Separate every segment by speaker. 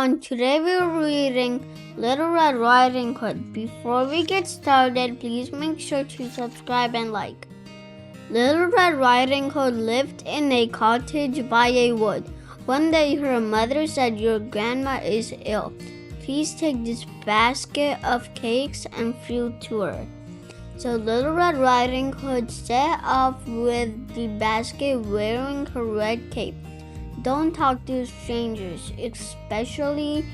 Speaker 1: everyone, today we're reading Little Red Riding Hood. Before we get started, please make sure to subscribe and like. Little Red Riding Hood lived in a cottage by a wood. One day her mother said, "Your grandma is ill. Please take this basket of cakes and fruit to her." So Little Red Riding Hood set off with the basket wearing her red cape. Don't talk to strangers, especially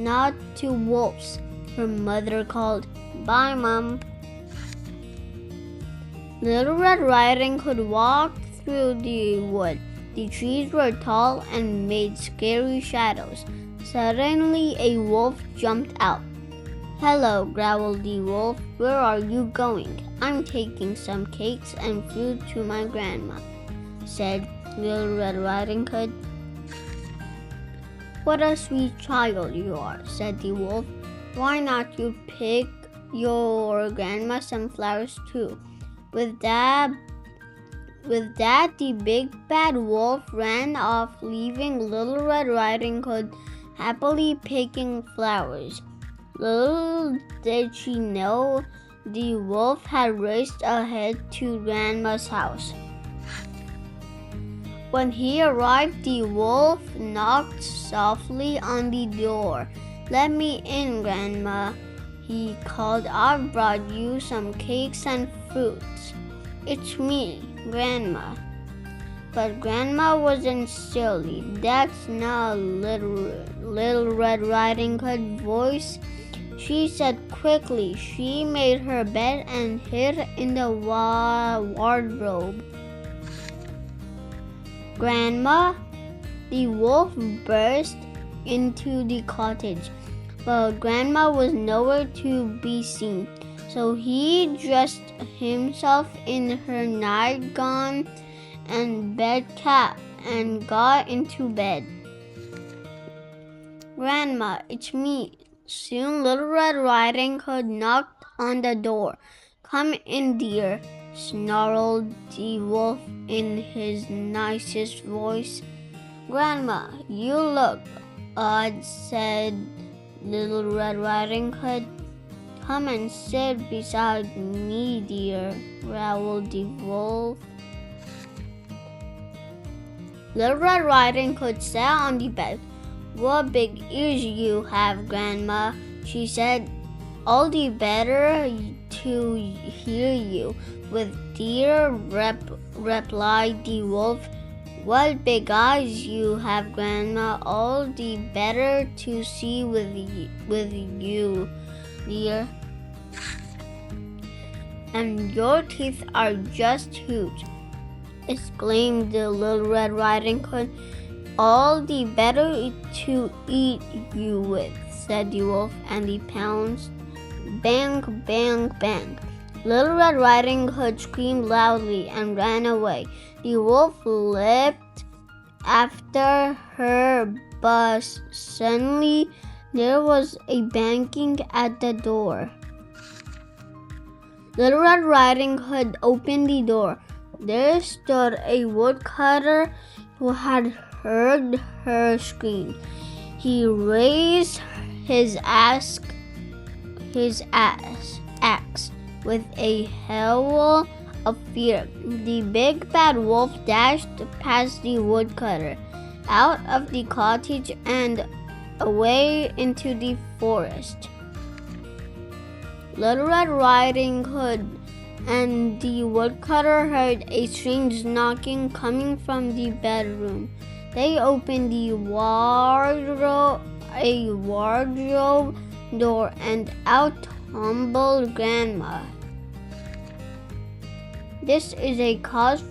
Speaker 1: not to wolves, her mother called. "Bye, Mom." Little Red Riding Hood walked through the wood. The trees were tall and made scary shadows. Suddenly, a wolf jumped out. "Hello," growled the wolf. "Where are you going?" "I'm taking some cakes and fruit to my grandma," said Little Red Riding Hood. "What a sweet child you are," said the wolf. "Why not you pick your grandma some flowers too?" With that, the big bad wolf ran off, leaving Little Red Riding Hood happily picking flowers. Little did she know, the wolf had raced ahead to Grandma's house. When he arrived, the wolf knocked softly on the door. "Let me in, Grandma," he called. "I've brought you some cakes and fruits." "It's me, Grandma." But Grandma wasn't silly. That's not Little Red Riding Hood's voice. She said quickly. She made her bed and hid in the wardrobe. "Grandma!" The wolf burst into the cottage, but Grandma was nowhere to be seen. So he dressed himself in her nightgown and bed cap and got into bed. "Grandma, it's me." Soon Little Red Riding Hood knocked on the door. "Come in, dear," snarled the wolf in his nicest voice. "Grandma, you look odd," said Little Red Riding Hood. "Come and sit beside me, dear," growled the wolf. Little Red Riding Hood sat on the bed. "What big ears you have, Grandma," she said. "All the better to hear you." "With dear," replied the wolf. "What big eyes you have, Grandma. All the better to see with you, dear. And your teeth are just huge," exclaimed the Little Red Riding Hood. "All the better to eat you with," said the wolf, and he pounced. Bang, bang, bang. Little Red Riding Hood screamed loudly and ran away. The wolf leapt after her, but suddenly there was a banging at the door. Little Red Riding Hood opened the door. There stood a woodcutter who had heard her scream. He raised his axe with a howl of fear. The big bad wolf dashed past the woodcutter, out of the cottage and away into the forest. Little Red Riding Hood and the woodcutter heard a strange knocking coming from the bedroom. They opened the wardrobe door, and out tumbled Grandma. "This is a cause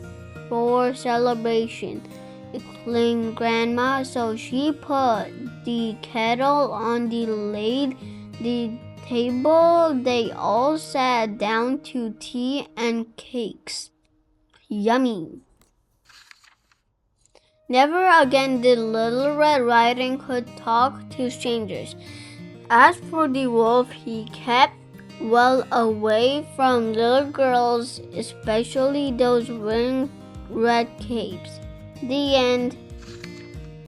Speaker 1: for celebration," exclaimed Grandma. So she put the kettle on the table. They all sat down to tea and cakes. Yummy! Never again did Little Red Riding Hood talk to strangers. As for the wolf, he kept well away from little girls, especially those wearing red capes. The end.